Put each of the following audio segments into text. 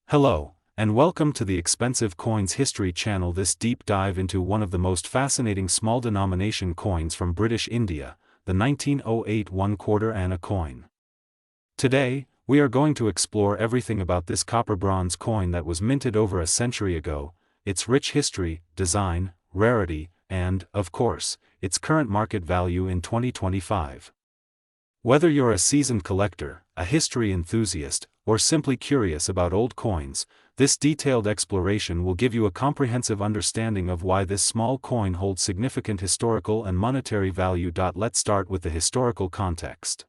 Hello, and welcome to the Expensive Coins History channel. This deep dive into one of the most fascinating small denomination coins from British India, the 1908 1/4 Anna coin. Today, we are going to explore everything about this copper bronze coin that was minted over a century ago, its rich history, design, rarity, and, of course, its current market value in 2025. Whether you're a seasoned collector, a history enthusiast, or simply curious about old coins, this detailed exploration will give you a comprehensive understanding of why this small coin holds significant historical and monetary value. Let's start with the historical context.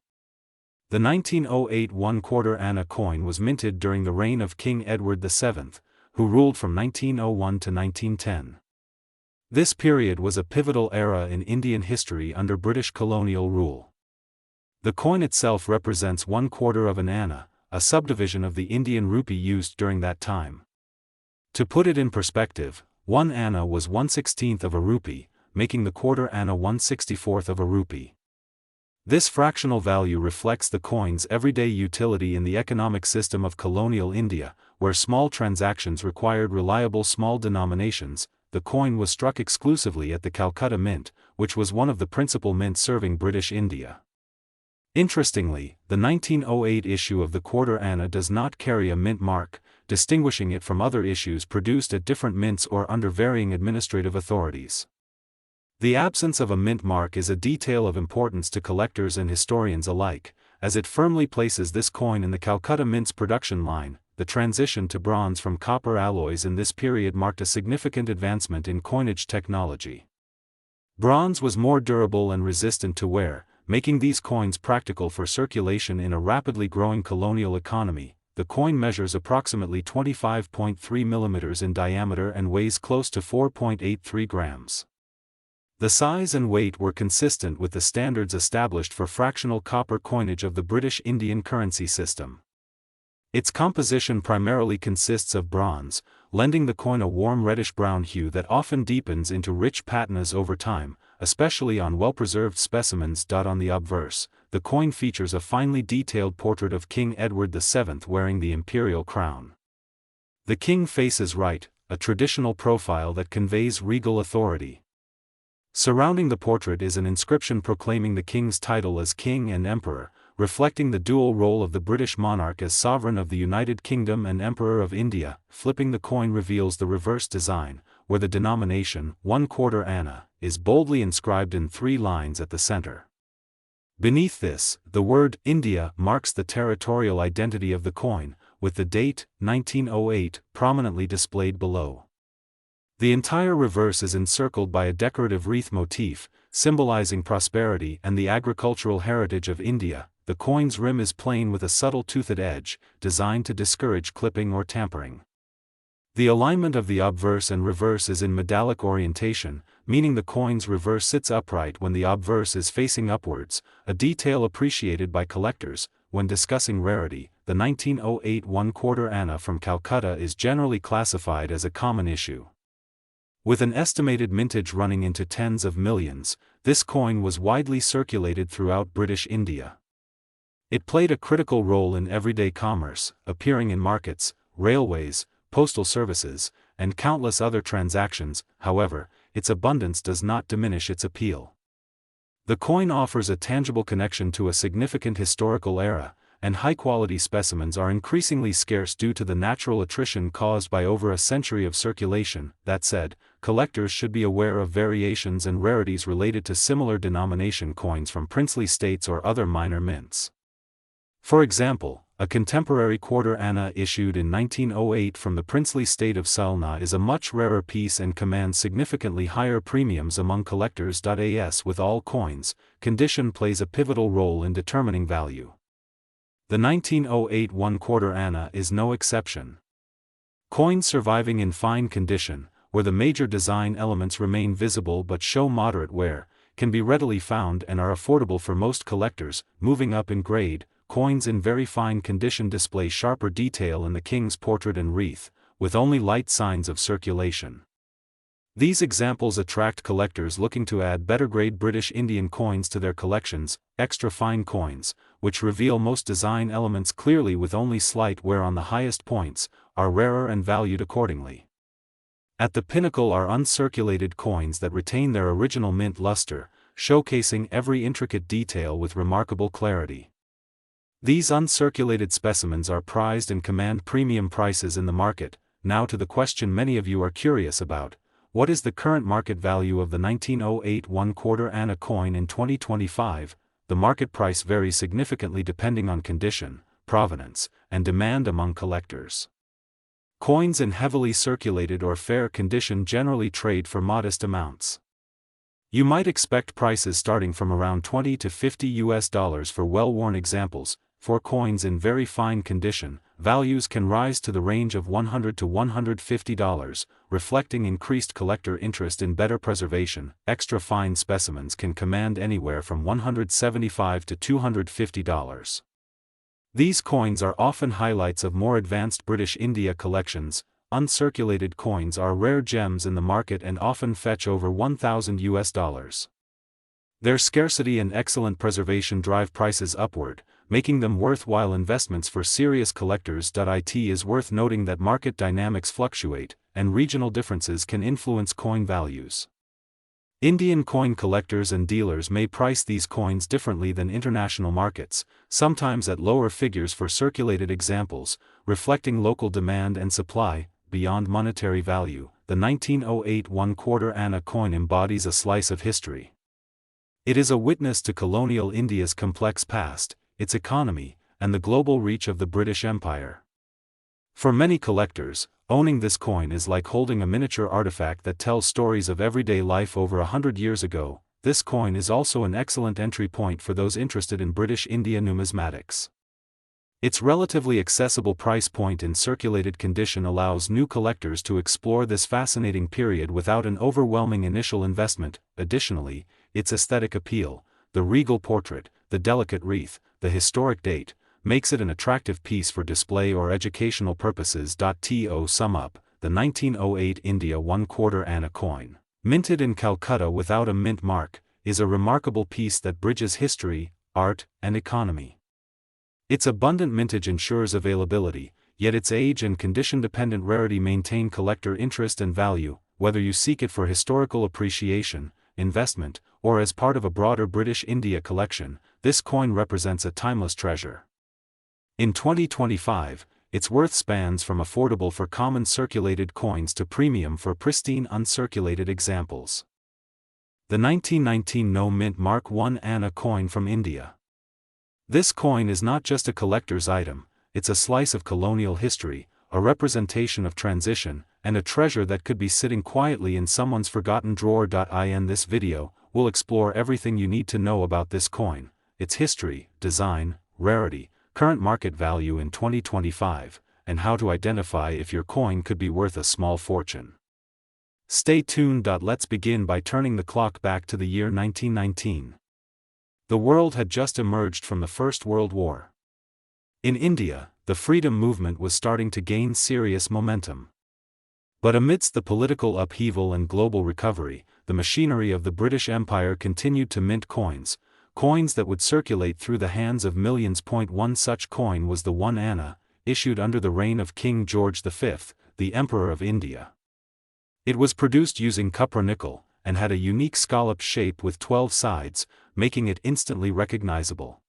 The 1908 1/4 Anna coin was minted during the reign of King Edward VII, who ruled from 1901 to 1910. This period was a pivotal era in Indian history under British colonial rule. The coin itself represents 1/4 of an anna, a subdivision of the Indian rupee used during that time. To put it in perspective, 1 anna was 1/16 of a rupee, making the quarter anna 1/64 of a rupee. This fractional value reflects the coin's everyday utility in the economic system of colonial India, where small transactions required reliable small denominations. The coin was struck exclusively at the Calcutta Mint, which was one of the principal mints serving British India. Interestingly, the 1908 issue of the quarter anna does not carry a mint mark, distinguishing it from other issues produced at different mints or under varying administrative authorities. The absence of a mint mark is a detail of importance to collectors and historians alike, as it firmly places this coin in the Calcutta Mint's production line. The transition to bronze from copper alloys in this period marked a significant advancement in coinage technology. Bronze was more durable and resistant to wear, making these coins practical for circulation in a rapidly growing colonial economy. The coin measures approximately 25.3 mm in diameter and weighs close to 4.83 grams. The size and weight were consistent with the standards established for fractional copper coinage of the British Indian currency system. Its composition primarily consists of bronze, lending the coin a warm reddish-brown hue that often deepens into rich patinas over time, especially on well-preserved specimens. On the obverse, the coin features a finely detailed portrait of King Edward VII wearing the imperial crown. The king faces right, a traditional profile that conveys regal authority. Surrounding the portrait is an inscription proclaiming the king's title as king and emperor, reflecting the dual role of the British monarch as sovereign of the United Kingdom and emperor of India. Flipping the coin reveals the reverse design, where the denomination, 1/4 anna, is boldly inscribed in 3 lines at the center. Beneath this, the word India marks the territorial identity of the coin, with the date, 1908, prominently displayed below. The entire reverse is encircled by a decorative wreath motif, symbolizing prosperity and the agricultural heritage of India. The coin's rim is plain with a subtle toothed edge, designed to discourage clipping or tampering. The alignment of the obverse and reverse is in medallic orientation, meaning the coin's reverse sits upright when the obverse is facing upwards, a detail appreciated by collectors. When discussing rarity, the 1908 1/4 anna from Calcutta is generally classified as a common issue. With an estimated mintage running into tens of millions, this coin was widely circulated throughout British India. It played a critical role in everyday commerce, appearing in markets, railways, postal services, and countless other transactions. However, its abundance does not diminish its appeal. The coin offers a tangible connection to a significant historical era, and high-quality specimens are increasingly scarce due to the natural attrition caused by over a century of circulation. That said, collectors should be aware of variations and rarities related to similar denomination coins from princely states or other minor mints. For example, a contemporary quarter anna issued in 1908 from the princely state of Salna is a much rarer piece and commands significantly higher premiums among collectors. As with all coins, condition plays a pivotal role in determining value. The 1908 1/4 anna is no exception. Coins surviving in fine condition, where the major design elements remain visible but show moderate wear, can be readily found and are affordable for most collectors. Moving up in grade, coins in very fine condition display sharper detail in the king's portrait and wreath, with only light signs of circulation. These examples attract collectors looking to add better-grade British Indian coins to their collections, extra fine coins, which reveal most design elements clearly with only slight wear on the highest points, are rarer and valued accordingly. At the pinnacle are uncirculated coins that retain their original mint luster, showcasing every intricate detail with remarkable clarity. These uncirculated specimens are prized and command premium prices in the market. Now to the question many of you are curious about: what is the current market value of the 1908 1/4 Anna coin in 2025? The market price varies significantly depending on condition, provenance, and demand among collectors. Coins in heavily circulated or fair condition generally trade for modest amounts. You might expect prices starting from around $20 to $50 for well-worn examples. For coins in very fine condition, values can rise to the range of $100 to $150, reflecting increased collector interest in better preservation. Extra fine specimens can command anywhere from $175 to $250. These coins are often highlights of more advanced British India collections. Uncirculated coins are rare gems in the market and often fetch over $1,000. Their scarcity and excellent preservation drive prices upward, making them worthwhile investments for serious collectors. It is worth noting that market dynamics fluctuate, and regional differences can influence coin values. Indian coin collectors and dealers may price these coins differently than international markets, sometimes at lower figures for circulated examples, reflecting local demand and supply. Beyond monetary value, the 1908 1/4 Anna coin embodies a slice of history. It is a witness to colonial India's complex past, its economy, and the global reach of the British Empire. For many collectors, owning this coin is like holding a miniature artifact that tells stories of everyday life over 100 years ago. This coin is also an excellent entry point for those interested in British India numismatics. Its relatively accessible price point in circulated condition allows new collectors to explore this fascinating period without an overwhelming initial investment. Additionally, its aesthetic appeal, the regal portrait, the delicate wreath, the historic date, makes it an attractive piece for display or educational purposes. To sum up, the 1908 India 1/4 Anna coin, minted in Calcutta without a mint mark, is a remarkable piece that bridges history, art, and economy. Its abundant mintage ensures availability, yet its age and condition-dependent rarity maintain collector interest and value. Whether you seek it for historical appreciation, investment, or as part of a broader British India collection, this coin represents a timeless treasure. In 2025, its worth spans from affordable for common circulated coins to premium for pristine uncirculated examples. The 1919 No Mint Mark I Anna coin from India. This coin is not just a collector's item, it's a slice of colonial history, a representation of transition, and a treasure that could be sitting quietly in someone's forgotten drawer. In this video, we'll explore everything you need to know about this coin, its history, design, rarity, current market value in 2025, and how to identify if your coin could be worth a small fortune. Stay tuned. Let's begin by turning the clock back to the year 1919. The world had just emerged from the First World War. In India, the freedom movement was starting to gain serious momentum. But amidst the political upheaval and global recovery, the machinery of the British Empire continued to mint coins that would circulate through the hands of millions. One such coin was the 1 Anna, issued under the reign of King George V, the Emperor of India. It was produced using cupronickel, and had a unique scalloped shape with 12 sides, making it instantly recognizable.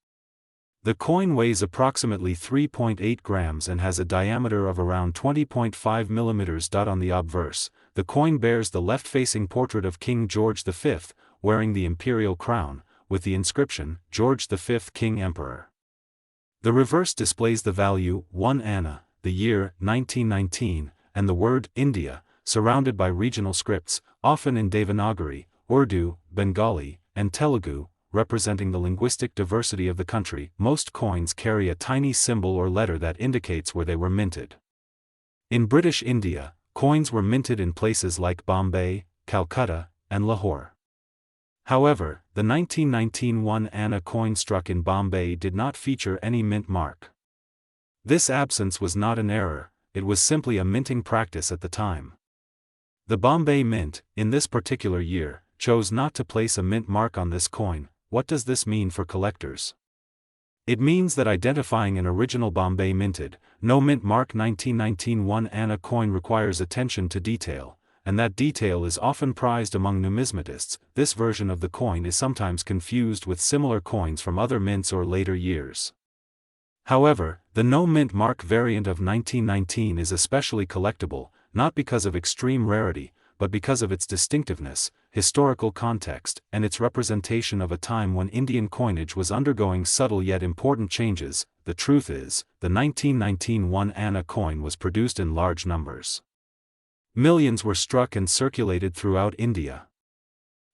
The coin weighs approximately 3.8 grams and has a diameter of around 20.5 millimeters. On the obverse, the coin bears the left-facing portrait of King George V, wearing the imperial crown, with the inscription, George V King Emperor. The reverse displays the value, 1 Anna, the year, 1919, and the word, India, surrounded by regional scripts, often in Devanagari, Urdu, Bengali, and Telugu, representing the linguistic diversity of the country. Most coins carry a tiny symbol or letter that indicates where they were minted. In British India, coins were minted in places like Bombay, Calcutta, and Lahore. However, the 1919 1 Anna coin struck in Bombay did not feature any mint mark. This absence was not an error, it was simply a minting practice at the time. The Bombay Mint, in this particular year, chose not to place a mint mark on this coin. What does this mean for collectors? It means that identifying an original Bombay minted, no mint mark 1919 1 Anna coin requires attention to detail, and that detail is often prized among numismatists. This version of the coin is sometimes confused with similar coins from other mints or later years. However, the no mint mark variant of 1919 is especially collectible, not because of extreme rarity, but because of its distinctiveness, historical context, and its representation of a time when Indian coinage was undergoing subtle yet important changes. The truth is, the 1919 1 Anna coin was produced in large numbers. Millions were struck and circulated throughout India.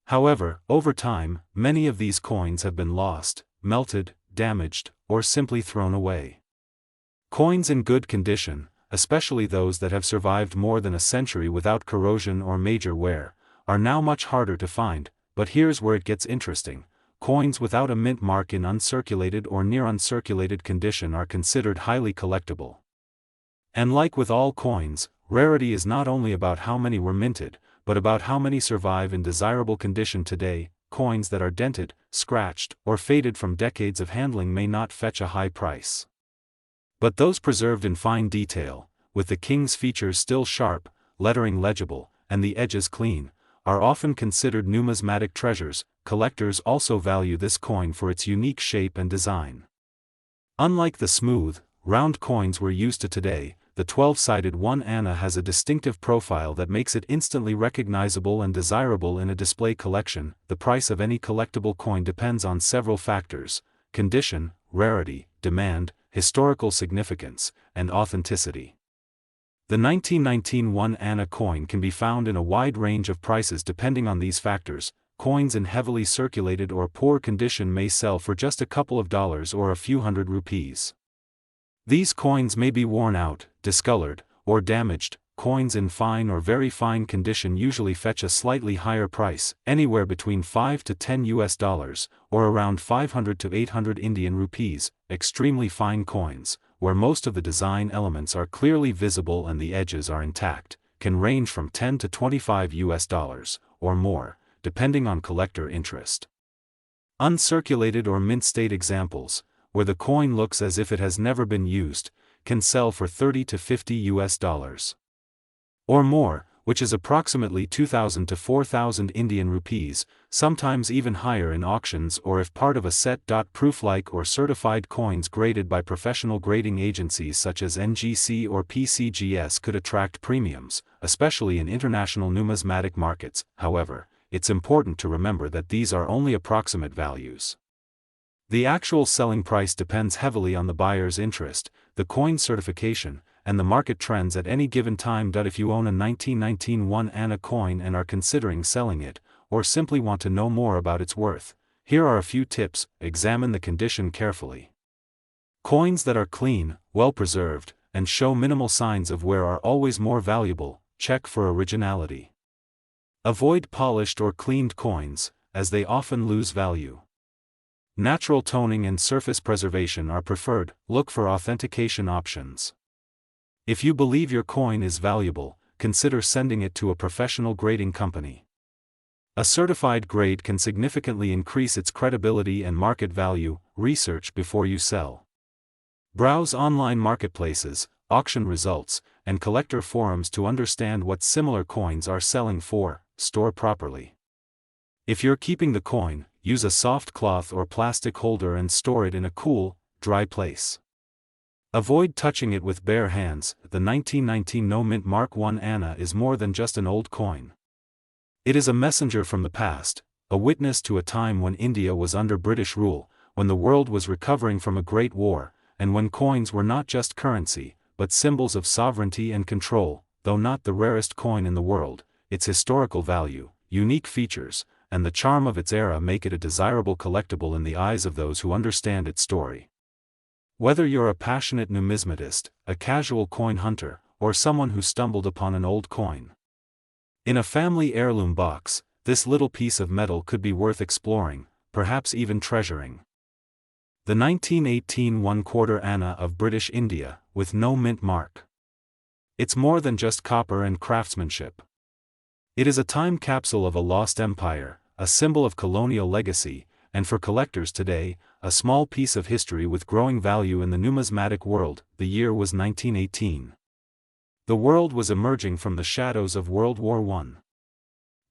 However, over time, many of these coins have been lost, melted, damaged, or simply thrown away. Coins in good condition, especially those that have survived more than a century without corrosion or major wear, are now much harder to find. But here's where it gets interesting. Coins without a mint mark in uncirculated or near uncirculated condition are considered highly collectible. And like with all coins, rarity is not only about how many were minted, but about how many survive in desirable condition today. Coins that are dented, scratched, or faded from decades of handling may not fetch a high price. But those preserved in fine detail, with the king's features still sharp, lettering legible, and the edges clean, are often considered numismatic treasures. Collectors also value this coin for its unique shape and design. Unlike the smooth, round coins we're used to today, the 12-sided 1 Anna has a distinctive profile that makes it instantly recognizable and desirable in a display collection. The price of any collectible coin depends on several factors: condition, rarity, demand, historical significance, and authenticity. The 1919 1 Anna coin can be found in a wide range of prices depending on these factors. Coins in heavily circulated or poor condition may sell for just a couple of dollars or a few hundred rupees. These coins may be worn out, discolored, or damaged. Coins in fine or very fine condition usually fetch a slightly higher price, anywhere between $5 to $10, or around 500 to 800 Indian rupees. Extremely fine coins, where most of the design elements are clearly visible and the edges are intact, can range from $10 to $25, or more, depending on collector interest. Uncirculated or mint state examples, where the coin looks as if it has never been used, can sell for $30 to $50 or more, which is approximately 2,000 to 4,000 Indian rupees, sometimes even higher in auctions or if part of a set. Proof-like or certified coins graded by professional grading agencies such as NGC or PCGS could attract premiums, especially in international numismatic markets. However, it's important to remember that these are only approximate values. The actual selling price depends heavily on the buyer's interest, the coin's certification, and the market trends at any given time. If you own a 1919 1 Anna coin and are considering selling it, or simply want to know more about its worth, here are a few tips. Examine the condition carefully. Coins that are clean, well preserved, and show minimal signs of wear are always more valuable. Check for originality. Avoid polished or cleaned coins, as they often lose value. Natural toning and surface preservation are preferred. Look for authentication options. If you believe your coin is valuable, consider sending it to a professional grading company. A certified grade can significantly increase its credibility and market value. Research before you sell. Browse online marketplaces, auction results, and collector forums to understand what similar coins are selling for. Store properly. If you're keeping the coin, use a soft cloth or plastic holder and store it in a cool, dry place. Avoid touching it with bare hands. The 1919 no mint mark 1 Anna is more than just an old coin. It is a messenger from the past, a witness to a time when India was under British rule, when the world was recovering from a great war, and when coins were not just currency, but symbols of sovereignty and control. Though not the rarest coin in the world, its historical value, unique features, and the charm of its era make it a desirable collectible in the eyes of those who understand its story. Whether you're a passionate numismatist, a casual coin hunter, or someone who stumbled upon an old coin in a family heirloom box, this little piece of metal could be worth exploring, perhaps even treasuring. The 1918 1/4 Anna of British India, with no mint mark. It's more than just copper and craftsmanship. It is a time capsule of a lost empire, a symbol of colonial legacy, and for collectors today, a small piece of history with growing value in the numismatic world. The year was 1918. The world was emerging from the shadows of World War I.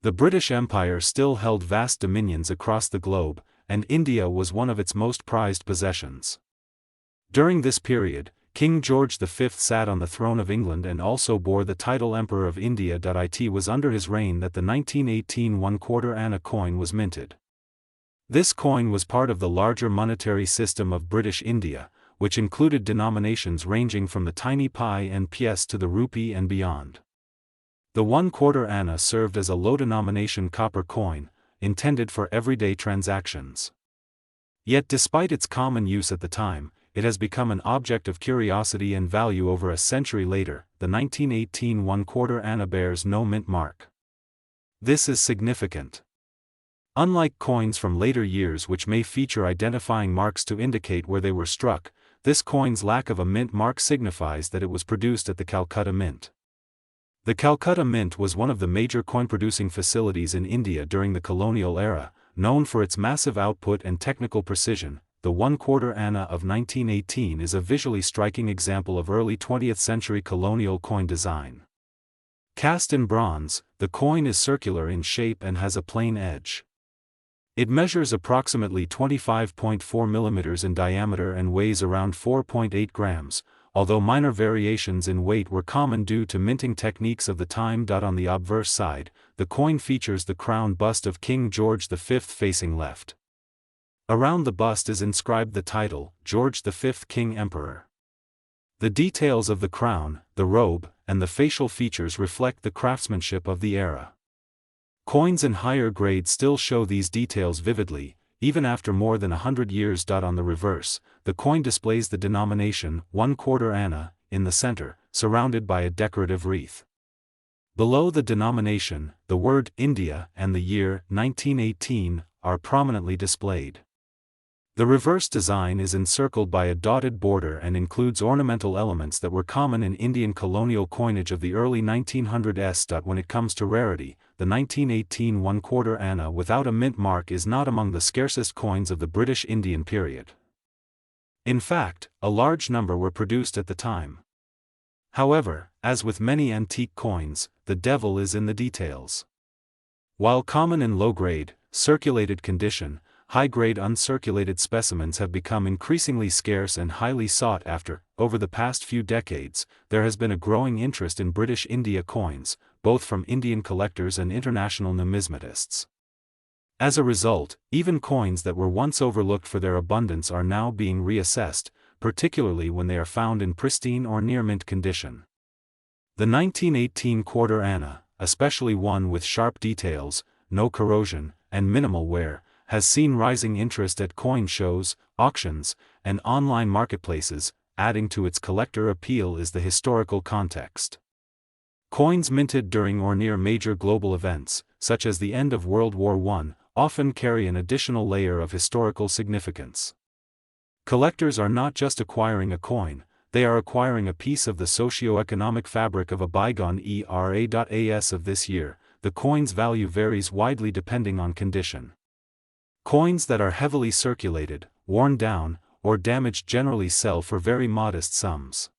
The British Empire still held vast dominions across the globe, and India was one of its most prized possessions. During this period, King George V sat on the throne of England and also bore the title Emperor of India. It was under his reign that the 1918 1/4 anna coin was minted. This coin was part of the larger monetary system of British India, which included denominations ranging from the tiny pi and pièce to the rupee and beyond. The 1/4 anna served as a low-denomination copper coin, intended for everyday transactions. Yet despite its common use at the time, it has become an object of curiosity and value over a century later. The 1918 1/4 anna bears no mint mark. This is significant. Unlike coins from later years which may feature identifying marks to indicate where they were struck, this coin's lack of a mint mark signifies that it was produced at the Calcutta Mint. The Calcutta Mint was one of the major coin-producing facilities in India during the colonial era, known for its massive output and technical precision. The 1/4 anna of 1918 is a visually striking example of early 20th century colonial coin design. Cast in bronze, the coin is circular in shape and has a plain edge. It measures approximately 25.4 mm in diameter and weighs around 4.8 grams, although minor variations in weight were common due to minting techniques of the time. On the obverse side, the coin features the crown bust of King George V facing left. Around the bust is inscribed the title, George V King Emperor. The details of the crown, the robe, and the facial features reflect the craftsmanship of the era. Coins in higher grades still show these details vividly, even after more than 100 years. On the reverse, the coin displays the denomination, 1/4 anna, in the center, surrounded by a decorative wreath. Below the denomination, the word India and the year 1918 are prominently displayed. The reverse design is encircled by a dotted border and includes ornamental elements that were common in Indian colonial coinage of the early 1900s. When it comes to rarity, the 1918 1/4 anna without a mint mark is not among the scarcest coins of the British Indian period. In fact, a large number were produced at the time. However, as with many antique coins, the devil is in the details. While common in low-grade, circulated condition, high-grade uncirculated specimens have become increasingly scarce and highly sought after. Over the past few decades, there has been a growing interest in British India coins, both from Indian collectors and international numismatists. As a result, even coins that were once overlooked for their abundance are now being reassessed, particularly when they are found in pristine or near-mint condition. The 1918 1/4 anna, especially one with sharp details, no corrosion, and minimal wear, has seen rising interest at coin shows, auctions, and online marketplaces. Adding to its collector appeal is the historical context. Coins minted during or near major global events, such as the end of World War I, often carry an additional layer of historical significance. Collectors are not just acquiring a coin, they are acquiring a piece of the socio-economic fabric of a bygone era. As of this year, the coin's value varies widely depending on condition. Coins that are heavily circulated, worn down, or damaged generally sell for very modest sums.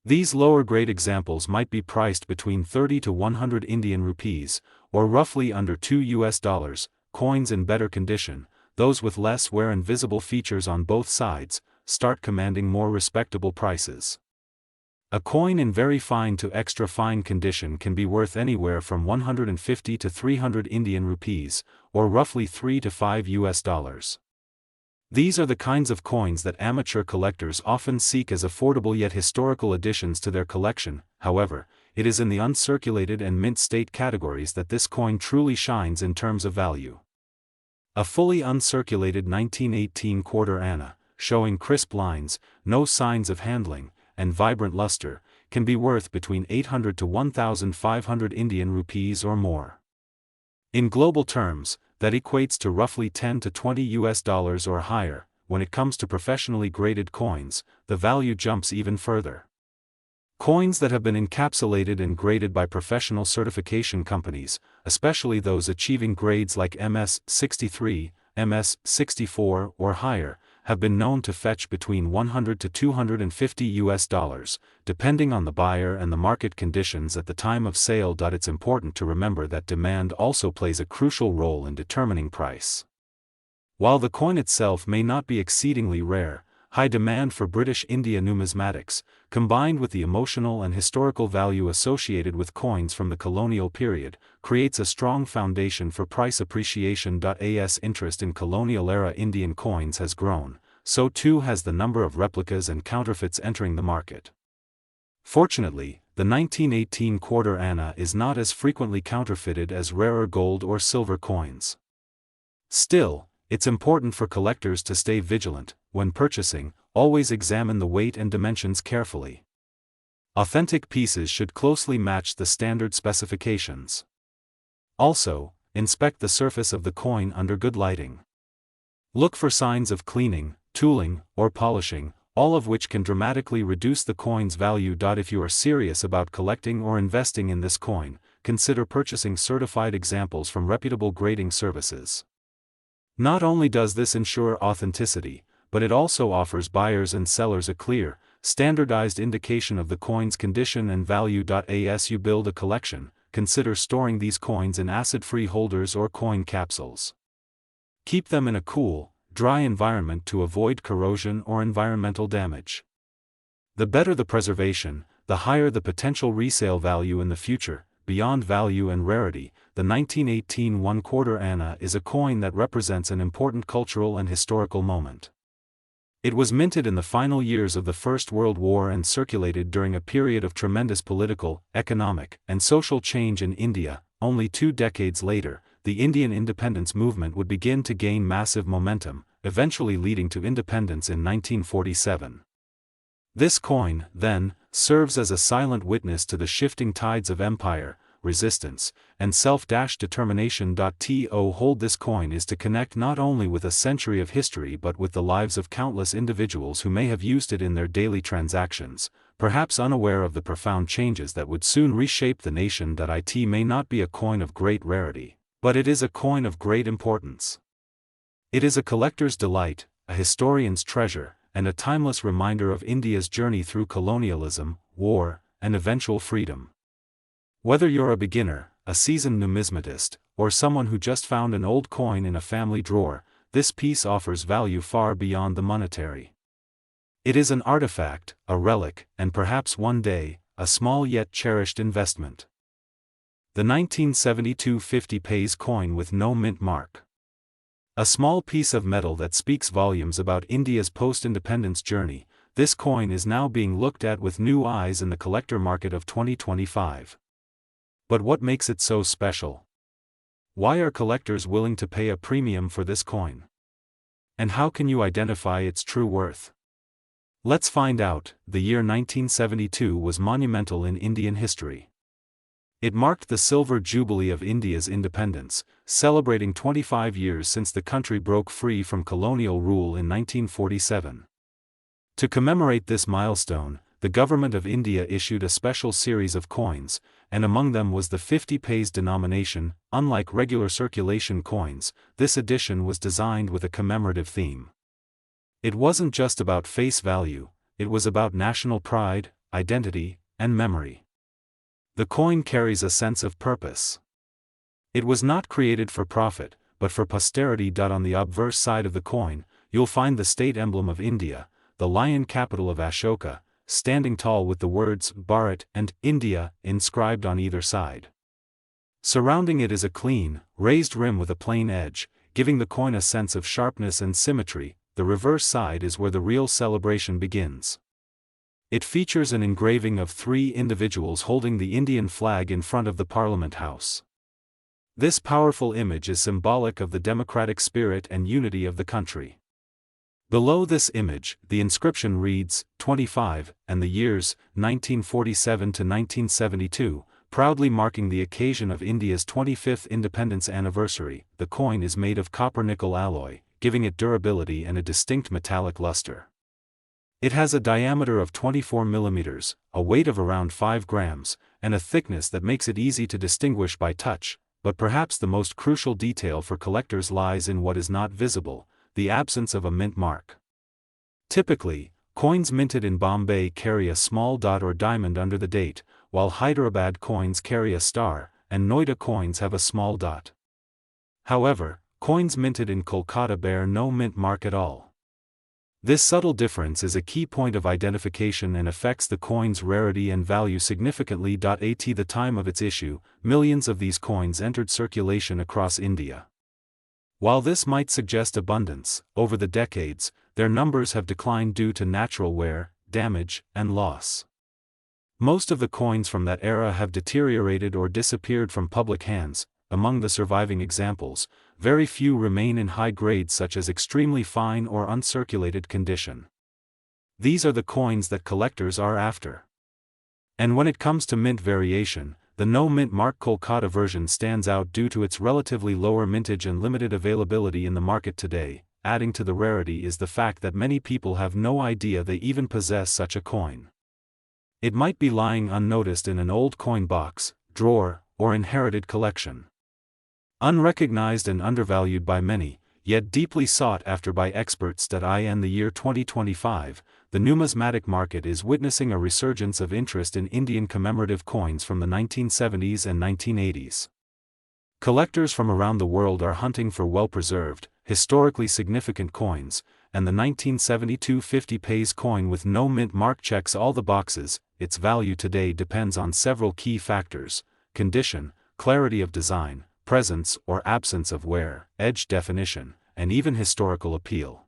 These lower-grade examples might be priced between 30 to 100 Indian rupees, or roughly under $2. Coins in better condition, those with less wear and visible features on both sides, start commanding more respectable prices. A coin in very fine to extra fine condition can be worth anywhere from 150 to 300 Indian rupees, or roughly $3 to $5. These are the kinds of coins that amateur collectors often seek as affordable yet historical additions to their collection. However, it is in the uncirculated and mint state categories that this coin truly shines in terms of value. A fully uncirculated 1918 1/4 anna, showing crisp lines, no signs of handling, and vibrant luster, can be worth between 800 to 1,500 Indian rupees or more. In global terms, that equates to roughly $10 to $20 or higher. When it comes to professionally graded coins, the value jumps even further. Coins that have been encapsulated and graded by professional certification companies, especially those achieving grades like MS-63, MS-64 or higher, have been known to fetch between $100 to $250, depending on the buyer and the market conditions at the time of sale. It's important to remember that demand also plays a crucial role in determining price. While the coin itself may not be exceedingly rare, high demand for British India numismatics, combined with the emotional and historical value associated with coins from the colonial period, creates a strong foundation for price appreciation. As interest in colonial-era Indian coins has grown, so too has the number of replicas and counterfeits entering the market. Fortunately, the 1918 quarter anna is not as frequently counterfeited as rarer gold or silver coins. Still, it's important for collectors to stay vigilant. When purchasing, always examine the weight and dimensions carefully. Authentic pieces should closely match the standard specifications. Also, inspect the surface of the coin under good lighting. Look for signs of cleaning, tooling, or polishing, all of which can dramatically reduce the coin's value. If you are serious about collecting or investing in this coin, consider purchasing certified examples from reputable grading services. Not only does this ensure authenticity, but it also offers buyers and sellers a clear, standardized indication of the coin's condition and value. As you build a collection, consider storing these coins in acid-free holders or coin capsules. Keep them in a cool, dry environment to avoid corrosion or environmental damage. The better the preservation, the higher the potential resale value in the future. Beyond value and rarity, the 1918 1/4 anna is a coin that represents an important cultural and historical moment. It was minted in the final years of the First World War and circulated during a period of tremendous political, economic, and social change in India. Only 2 decades later, the Indian independence movement would begin to gain massive momentum, eventually leading to independence in 1947. This coin, then, serves as a silent witness to the shifting tides of empire, resistance, and self-determination. To hold this coin is to connect not only with a century of history but with the lives of countless individuals who may have used it in their daily transactions, perhaps unaware of the profound changes that would soon reshape the nation. It may not be a coin of great rarity, but it is a coin of great importance. It is a collector's delight, a historian's treasure, and a timeless reminder of India's journey through colonialism, war, and eventual freedom. Whether you're a beginner, a seasoned numismatist, or someone who just found an old coin in a family drawer, this piece offers value far beyond the monetary. It is an artifact, a relic, and perhaps one day, a small yet cherished investment. The 1972 50 paise coin with no mint mark. A small piece of metal that speaks volumes about India's post-independence journey, this coin is now being looked at with new eyes in the collector market of 2025. But what makes it so special? Why are collectors willing to pay a premium for this coin? And how can you identify its true worth? Let's find out. The year 1972 was monumental in Indian history. It marked the silver jubilee of India's independence, celebrating 25 years since the country broke free from colonial rule in 1947. To commemorate this milestone, the Government of India issued a special series of coins, and among them was the 50 paise denomination. Unlike regular circulation coins, this edition was designed with a commemorative theme. It wasn't just about face value, it was about national pride, identity, and memory. The coin carries a sense of purpose. It was not created for profit, but for posterity. On the obverse side of the coin, you'll find the state emblem of India, the lion capital of Ashoka, standing tall with the words Bharat and India inscribed on either side. Surrounding it is a clean, raised rim with a plain edge, giving the coin a sense of sharpness and symmetry. The reverse side is where the real celebration begins. It features an engraving of 3 individuals holding the Indian flag in front of the Parliament House. This powerful image is symbolic of the democratic spirit and unity of the country. Below this image, the inscription reads, 25, and the years, 1947 to 1972, proudly marking the occasion of India's 25th independence anniversary. The coin is made of copper-nickel alloy, giving it durability and a distinct metallic luster. It has a diameter of 24 millimeters, a weight of around 5 grams, and a thickness that makes it easy to distinguish by touch, but perhaps the most crucial detail for collectors lies in what is not visible, the absence of a mint mark. Typically, coins minted in Bombay carry a small dot or diamond under the date, while Hyderabad coins carry a star, and Noida coins have a small dot. However, coins minted in Kolkata bear no mint mark at all. This subtle difference is a key point of identification and affects the coin's rarity and value significantly. At the time of its issue, millions of these coins entered circulation across India. While this might suggest abundance, over the decades, their numbers have declined due to natural wear, damage, and loss. Most of the coins from that era have deteriorated or disappeared from public hands. Among the surviving examples, very few remain in high grades such as extremely fine or uncirculated condition. These are the coins that collectors are after. And when it comes to mint variation, the no mint mark Kolkata version stands out due to its relatively lower mintage and limited availability in the market today. Adding to the rarity is the fact that many people have no idea they even possess such a coin. It might be lying unnoticed in an old coin box, drawer, or inherited collection. Unrecognized and undervalued by many, yet deeply sought after by experts. In the year 2025, the numismatic market is witnessing a resurgence of interest in Indian commemorative coins from the 1970s and 1980s. Collectors from around the world are hunting for well-preserved, historically significant coins, and the 1972 50 paise coin with no mint mark checks all the boxes. Its value today depends on several key factors: condition, clarity of design, presence or absence of wear, edge definition, and even historical appeal.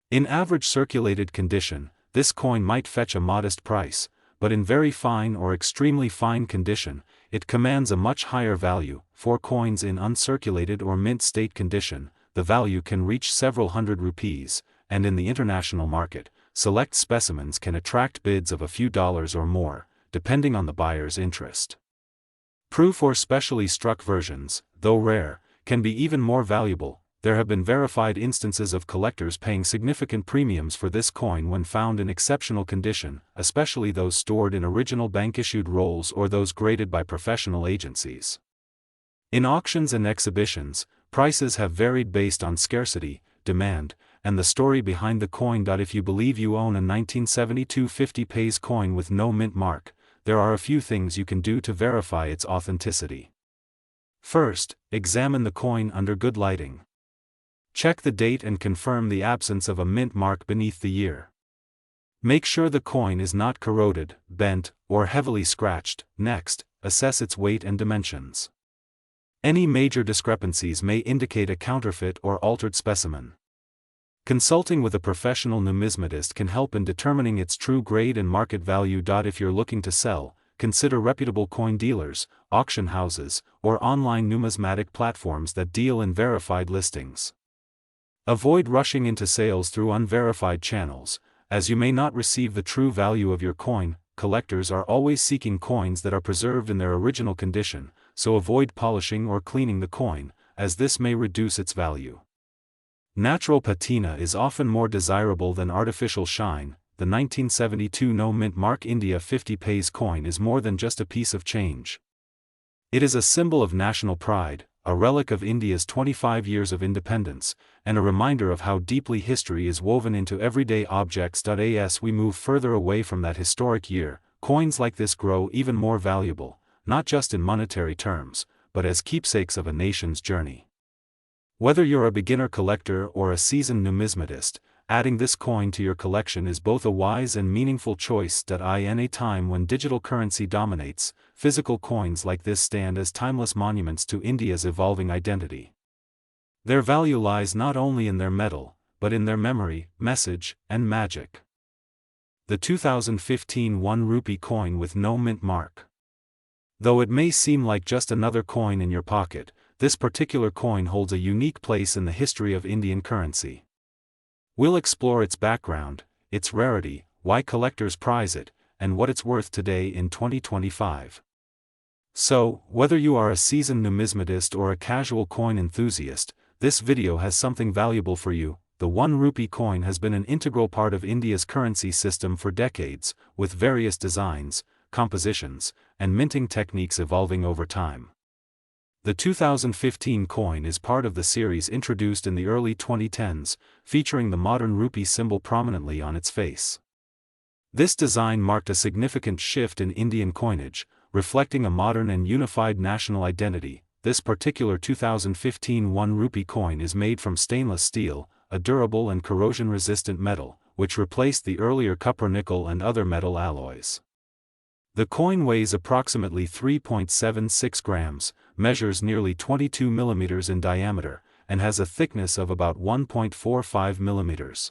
In average circulated condition, this coin might fetch a modest price, but in very fine or extremely fine condition, it commands a much higher value. For coins in uncirculated or mint state condition, the value can reach several hundred rupees, and in the international market, select specimens can attract bids of a few dollars or more, depending on the buyer's interest. Proof or specially struck versions, though rare, can be even more valuable. There have been verified instances of collectors paying significant premiums for this coin when found in exceptional condition, especially those stored in original bank-issued rolls or those graded by professional agencies. In auctions and exhibitions, prices have varied based on scarcity, demand, and the story behind the coin. If you believe you own a 1972 50 paise coin with no mint mark, there are a few things you can do to verify its authenticity. First, examine the coin under good lighting. Check the date and confirm the absence of a mint mark beneath the year. Make sure the coin is not corroded, bent, or heavily scratched. Next, assess its weight and dimensions. Any major discrepancies may indicate a counterfeit or altered specimen. Consulting with a professional numismatist can help in determining its true grade and market value. If you're looking to sell, consider reputable coin dealers, auction houses, or online numismatic platforms that deal in verified listings. Avoid rushing into sales through unverified channels, as you may not receive the true value of your coin. Collectors are always seeking coins that are preserved in their original condition, so avoid polishing or cleaning the coin, as this may reduce its value. Natural patina is often more desirable than artificial shine. The 1972 no mint mark India 50 paise coin is more than just a piece of change. It is a symbol of national pride, a relic of India's 25 years of independence, and a reminder of how deeply history is woven into everyday objects. As we move further away from that historic year, coins like this grow even more valuable, not just in monetary terms, but as keepsakes of a nation's journey. Whether you're a beginner collector or a seasoned numismatist, adding this coin to your collection is both a wise and meaningful choice. In a time when digital currency dominates, physical coins like this stand as timeless monuments to India's evolving identity. Their value lies not only in their metal, but in their memory, message, and magic. The 2015 1 rupee coin with no mint mark. Though it may seem like just another coin in your pocket, this particular coin holds a unique place in the history of Indian currency. We'll explore its background, its rarity, why collectors prize it, and what it's worth today in 2025. So, whether you are a seasoned numismatist or a casual coin enthusiast, this video has something valuable for you. the 1 rupee coin has been an integral part of India's currency system for decades, with various designs, compositions, and minting techniques evolving over time. The 2015 coin is part of the series introduced in the early 2010s, featuring the modern rupee symbol prominently on its face. This design marked a significant shift in Indian coinage, reflecting a modern and unified national identity. This particular 2015 1 rupee coin is made from stainless steel, a durable and corrosion-resistant metal, which replaced the earlier copper-nickel and other metal alloys. The coin weighs approximately 3.76 grams, measures nearly 22 millimeters in diameter, and has a thickness of about 1.45 millimeters.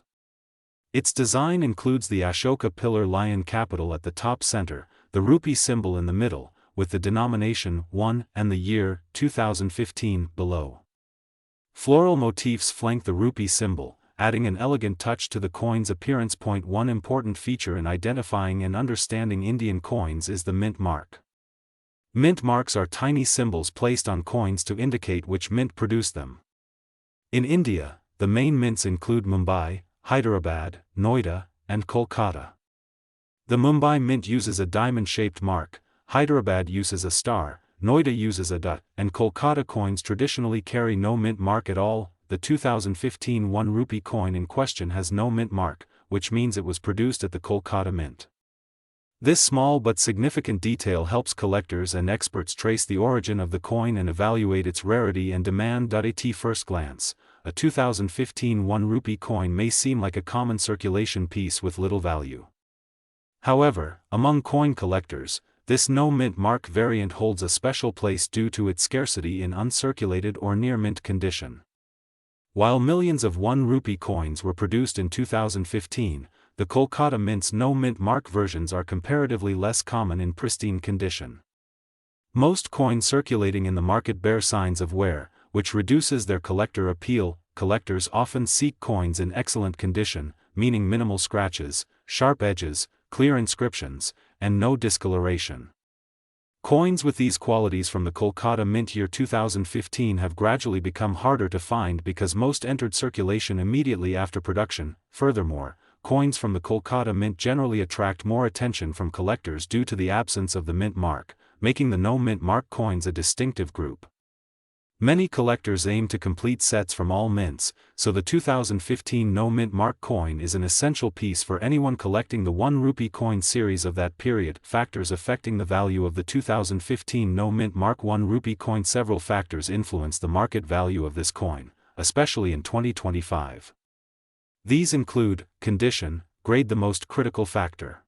Its design includes the Ashoka pillar lion capital at the top center, the rupee symbol in the middle, with the denomination 1 and the year 2015 below. Floral motifs flank the rupee symbol, adding an elegant touch to the coin's appearance. One important feature in identifying and understanding Indian coins is the mint mark. Mint marks are tiny symbols placed on coins to indicate which mint produced them. In India, the main mints include Mumbai, Hyderabad, Noida, and Kolkata. The Mumbai mint uses a diamond-shaped mark, Hyderabad uses a star, Noida uses a dot, and Kolkata coins traditionally carry no mint mark at all. The 2015 1 rupee coin in question has no mint mark, which means it was produced at the Kolkata mint. This small but significant detail helps collectors and experts trace the origin of the coin and evaluate its rarity and demand. At first glance, a 2015 1 rupee coin may seem like a common circulation piece with little value. However, among coin collectors, this no mint mark variant holds a special place due to its scarcity in uncirculated or near mint condition. While millions of 1 rupee coins were produced in 2015, the Kolkata mint's no mint mark versions are comparatively less common in pristine condition. Most coins circulating in the market bear signs of wear, which reduces their collector appeal. Collectors often seek coins in excellent condition, meaning minimal scratches, sharp edges, clear inscriptions, and no discoloration. Coins with these qualities from the Kolkata mint year 2015 have gradually become harder to find because most entered circulation immediately after production. Furthermore, coins from the Kolkata mint generally attract more attention from collectors due to the absence of the mint mark, making the no mint mark coins a distinctive group. Many collectors aim to complete sets from all mints, so the 2015 no mint mark coin is an essential piece for anyone collecting the 1 rupee coin series of that period. Factors affecting the value of the 2015 no mint mark 1 rupee coin. Several factors influence the market value of this coin, especially in 2025. These include condition, grade. The most critical factor.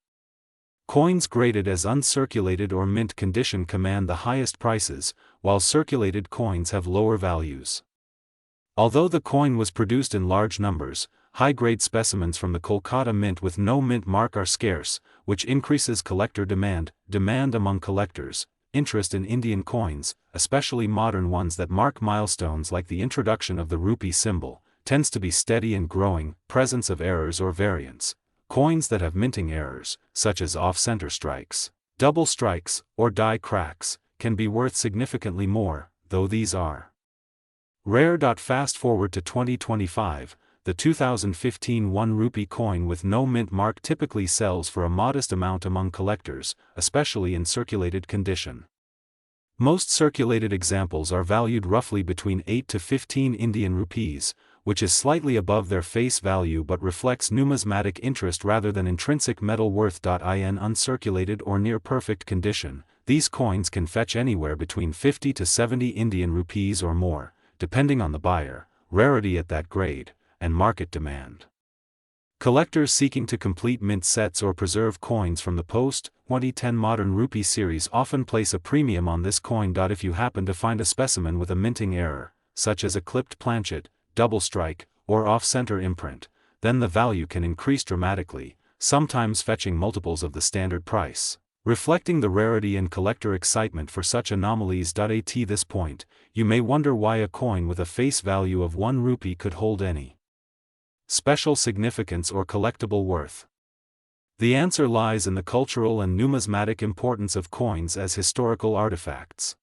Coins graded as uncirculated or mint condition command the highest prices, while circulated coins have lower values. Although the coin was produced in large numbers, high-grade specimens from the Kolkata mint with no mint mark are scarce, which increases collector demand. Demand among collectors. Interest in Indian coins, especially modern ones that mark milestones like the introduction of the rupee symbol, tends to be steady and growing. Presence of errors or variants. Coins that have minting errors, such as off-center strikes, double strikes, or die cracks, can be worth significantly more, though these are rare. Fast forward to 2025, the 2015 1 rupee coin with no mint mark typically sells for a modest amount among collectors, especially in circulated condition. Most circulated examples are valued roughly between 8 to 15 Indian rupees, which is slightly above their face value but reflects numismatic interest rather than intrinsic metal worth. In uncirculated or near perfect condition, these coins can fetch anywhere between 50 to 70 Indian rupees or more, depending on the buyer, rarity at that grade, and market demand. Collectors seeking to complete mint sets or preserve coins from the post-2010 modern rupee series often place a premium on this coin. If you happen to find a specimen with a minting error, such as a clipped planchet, double strike, or off-center imprint, then the value can increase dramatically, sometimes fetching multiples of the standard price, reflecting the rarity and collector excitement for such anomalies. At this point, you may wonder why a coin with a face value of 1 rupee could hold any special significance or collectible worth. The answer lies in the cultural and numismatic importance of coins as historical artifacts.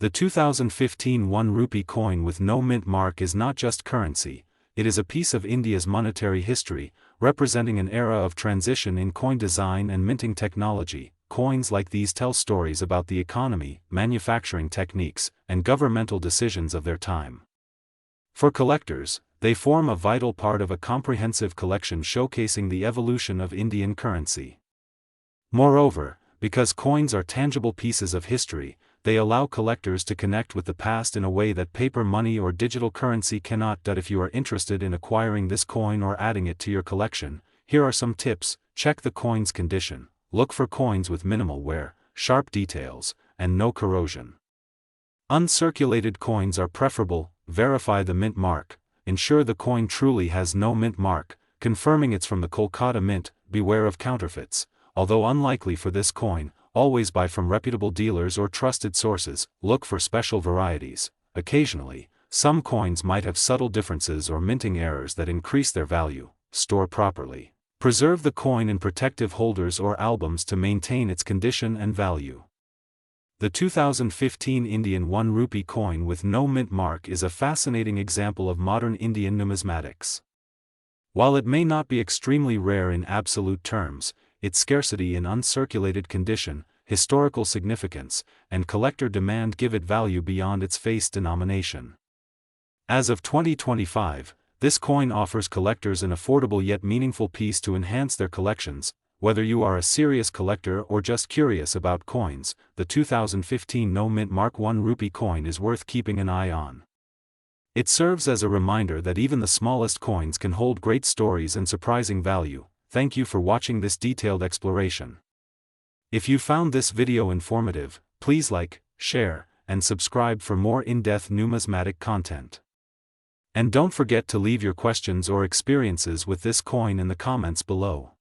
The 2015 1 rupee coin with no mint mark is not just currency, It is a piece of India's monetary history, representing an era of transition in coin design and minting technology. Coins like these tell stories about the economy, manufacturing techniques, and governmental decisions of their time. For collectors, they form a vital part of a comprehensive collection showcasing the evolution of Indian currency. Moreover, because coins are tangible pieces of history, they allow collectors to connect with the past in a way that paper money or digital currency cannot. If you are interested in acquiring this coin or adding it to your collection, here are some tips. Check the coin's condition. Look for coins with minimal wear, sharp details, and no corrosion. Uncirculated coins are preferable. Verify the mint mark. Ensure the coin truly has no mint mark, confirming it's from the Kolkata Mint. Beware of counterfeits. Although unlikely for this coin, always buy from reputable dealers or trusted sources. Look for special varieties. Occasionally, some coins might have subtle differences or minting errors that increase their value. Store properly. Preserve the coin in protective holders or albums to maintain its condition and value. The 2015 Indian 1 rupee coin with no mint mark is a fascinating example of modern Indian numismatics. While it may not be extremely rare in absolute terms, its scarcity in uncirculated condition, historical significance, and collector demand give it value beyond its face denomination. As of 2025, this coin offers collectors an affordable yet meaningful piece to enhance their collections. Whether you are a serious collector or just curious about coins, the 2015 no mint mark 1 rupee coin is worth keeping an eye on. It serves as a reminder that even the smallest coins can hold great stories and surprising value. Thank you for watching this detailed exploration. If you found this video informative, please like, share, and subscribe for more in-depth numismatic content. And don't forget to leave your questions or experiences with this coin in the comments below.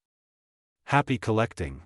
Happy collecting!